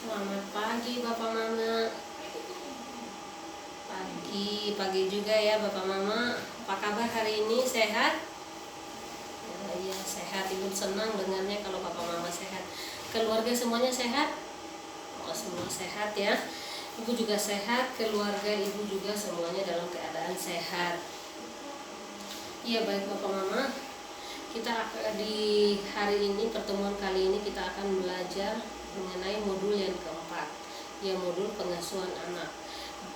Selamat pagi Bapak Mama. Pagi juga ya Bapak Mama. Apa kabar hari ini? Sehat? Iya sehat. Ibu senang dengarnya kalau Bapak Mama sehat. Keluarga semuanya sehat? Oh, semua sehat ya. Ibu juga sehat, keluarga ibu juga semuanya dalam keadaan sehat. Iya baik Bapak Mama. Kita di hari ini, pertemuan kali ini kita akan belajar mengenai modul yang keempat, ya modul pengasuhan anak.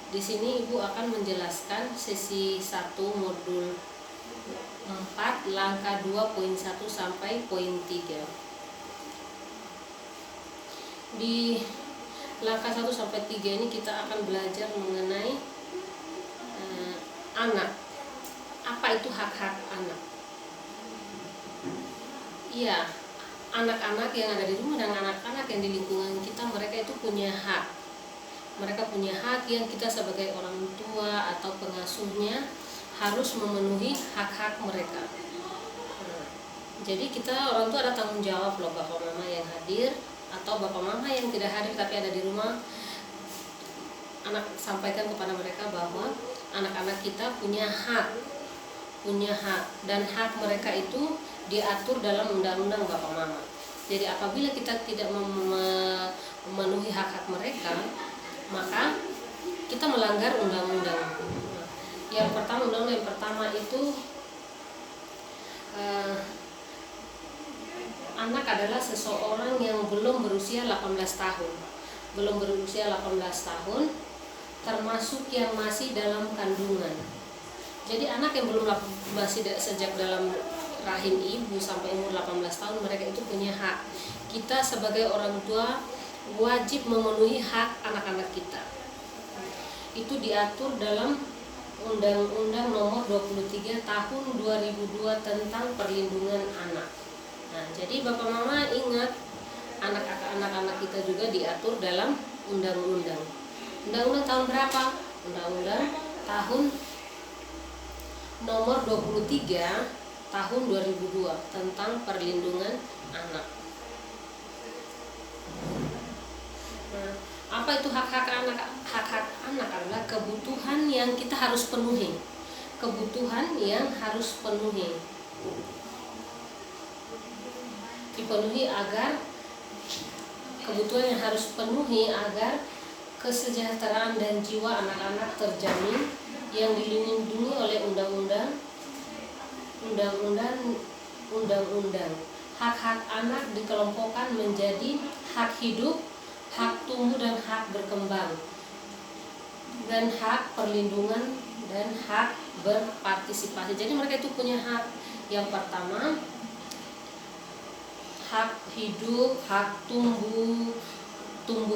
Di sini Ibu akan menjelaskan sesi 1 modul 4 langkah 2 poin 1 sampai poin 3. Di langkah 1 sampai 3 ini kita akan belajar mengenai anak. Apa itu hak-hak anak? Iya, anak-anak yang ada di rumah dan anak-anak yang di lingkungan kita, mereka itu punya hak. Mereka punya hak yang kita sebagai orang tua atau pengasuhnya harus memenuhi hak-hak mereka. Jadi kita orang tua ada tanggung jawab loh, Bapak Mama yang hadir atau Bapak Mama yang tidak hadir tapi ada di rumah. Anak sampaikan kepada mereka bahwa anak-anak kita punya hak dan hak mereka itu diatur dalam undang-undang Bapak Mama. Jadi apabila kita tidak memenuhi hak-hak mereka, maka kita melanggar undang-undang. Undang-undang yang pertama itu anak adalah seseorang yang belum berusia 18 tahun. Belum berusia 18 tahun termasuk yang masih dalam kandungan. Jadi anak yang masih sejak dalam rahim ibu sampai umur 18 tahun, mereka itu punya hak. Kita sebagai orang tua wajib memenuhi hak anak-anak kita. Itu diatur dalam Undang-Undang Nomor 23 Tahun 2002 tentang Perlindungan Anak. Nah, jadi Bapak Mama ingat, anak-anak kita juga diatur dalam undang-undang. Undang-undang tahun berapa? Undang-Undang tahun Nomor 23 Tahun 2002 tentang Perlindungan Anak. Nah, apa itu hak-hak anak? Hak-hak anak adalah kebutuhan yang kita harus penuhi. Kebutuhan yang harus dipenuhi agar kesejahteraan dan jiwa anak-anak terjamin, yang dilindungi oleh undang-undang. Hak-hak anak dikelompokkan menjadi hak hidup, hak tumbuh dan hak berkembang, dan hak perlindungan dan hak berpartisipasi. Jadi mereka itu punya hak. Yang pertama, hak hidup, hak tumbuh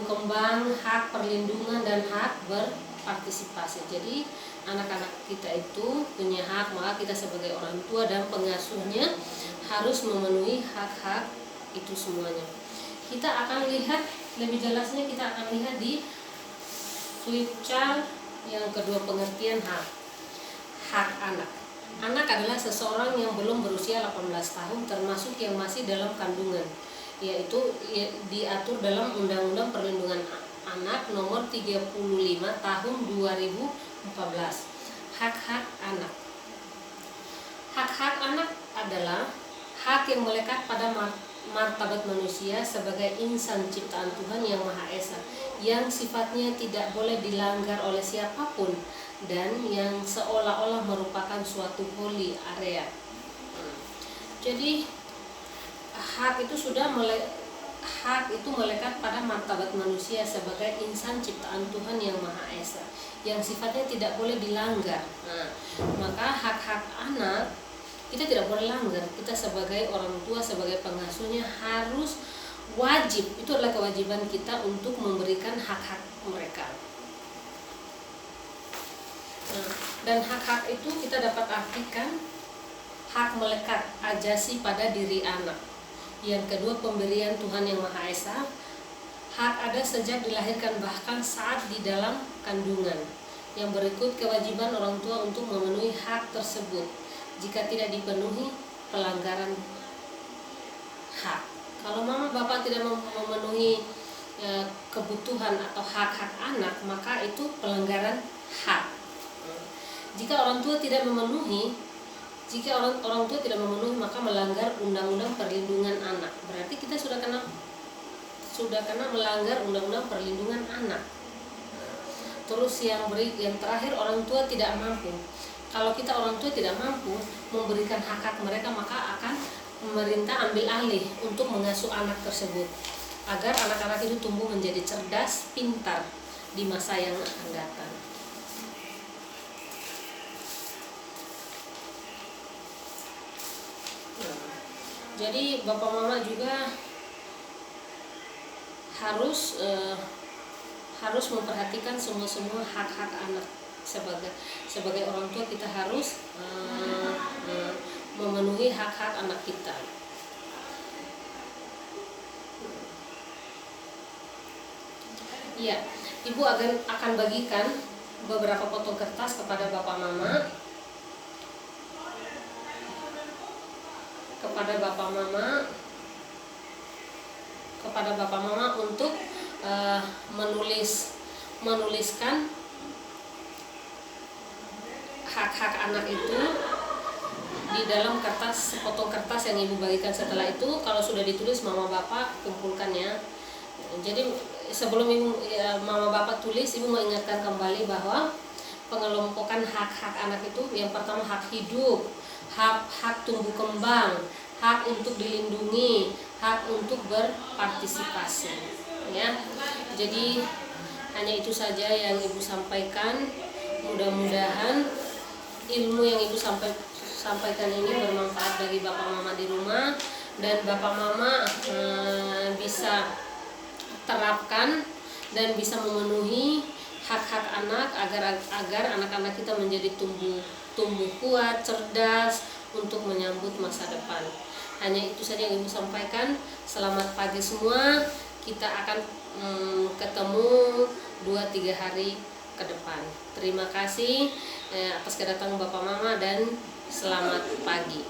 kembang, hak perlindungan dan hak berpartisipasi. Jadi anak-anak kita itu punya hak, maka kita sebagai orang tua dan pengasuhnya harus memenuhi hak-hak itu semuanya. Kita akan lihat lebih jelasnya, kita akan lihat di flip chart yang kedua, pengertian hak anak. Anak adalah seseorang yang belum berusia 18 tahun termasuk yang masih dalam kandungan, yaitu diatur dalam Undang-Undang Perlindungan Anak Nomor 35 Tahun 2014. Hak-hak anak. Hak-hak anak adalah hak yang melekat pada martabat manusia sebagai insan ciptaan Tuhan Yang Maha Esa, yang sifatnya tidak boleh dilanggar oleh siapapun dan yang seolah-olah merupakan suatu holy area. Jadi hak itu melekat pada martabat manusia sebagai insan ciptaan Tuhan Yang Maha Esa, yang sifatnya tidak boleh dilanggar. Maka hak-hak anak kita tidak boleh langgar. Kita sebagai orang tua, sebagai pengasuhnya harus wajib, itu adalah kewajiban kita untuk memberikan hak-hak mereka. Dan hak-hak itu kita dapat artikan hak melekat ajasi pada diri anak. Yang kedua, pemberian Tuhan Yang Maha Esa. Hak ada sejak dilahirkan, bahkan saat di dalam kandungan. Yang berikut, kewajiban orang tua untuk memenuhi hak tersebut. Jika tidak dipenuhi, pelanggaran hak. Kalau mama bapak tidak memenuhi kebutuhan atau hak-hak anak, maka itu pelanggaran hak. Jika orang tua tidak memenuhi maka melanggar undang-undang perlindungan anak. Berarti kita sudah kena melanggar undang-undang perlindungan anak. Terus yang terakhir, orang tua tidak mampu. Kalau kita orang tua tidak mampu memberikan hak-hak mereka, maka akan pemerintah ambil alih untuk mengasuh anak tersebut agar anak-anak itu tumbuh menjadi cerdas, pintar di masa yang akan datang. Jadi bapak mama juga harus memperhatikan semua hak-hak anak. Sebagai orang tua kita harus memenuhi hak-hak anak kita. Ya, ibu akan bagikan beberapa potong kertas kepada bapak mama untuk menuliskan hak-hak anak itu di dalam potong kertas yang ibu bagikan. Setelah itu, kalau sudah ditulis, mama bapak kumpulkan ya. Jadi sebelum mama bapak tulis, ibu mau ingatkan kembali bahwa pengelompokan hak-hak anak itu, yang pertama hak hidup, hak tumbuh kembang, hak untuk dilindungi, hak untuk berpartisipasi. Ya, jadi hanya itu saja yang ibu sampaikan. Mudah-mudahan ilmu yang ibu sampaikan ini bermanfaat bagi bapak mama di rumah, dan bapak mama bisa terapkan dan bisa memenuhi hak-hak anak agar anak-anak kita menjadi tumbuh kuat, cerdas untuk menyambut masa depan. Hanya itu saja yang ibu sampaikan. Selamat pagi semua. Kita akan ketemu 2-3 hari ke depan. Terima kasih atas kedatangan bapak mama dan selamat pagi.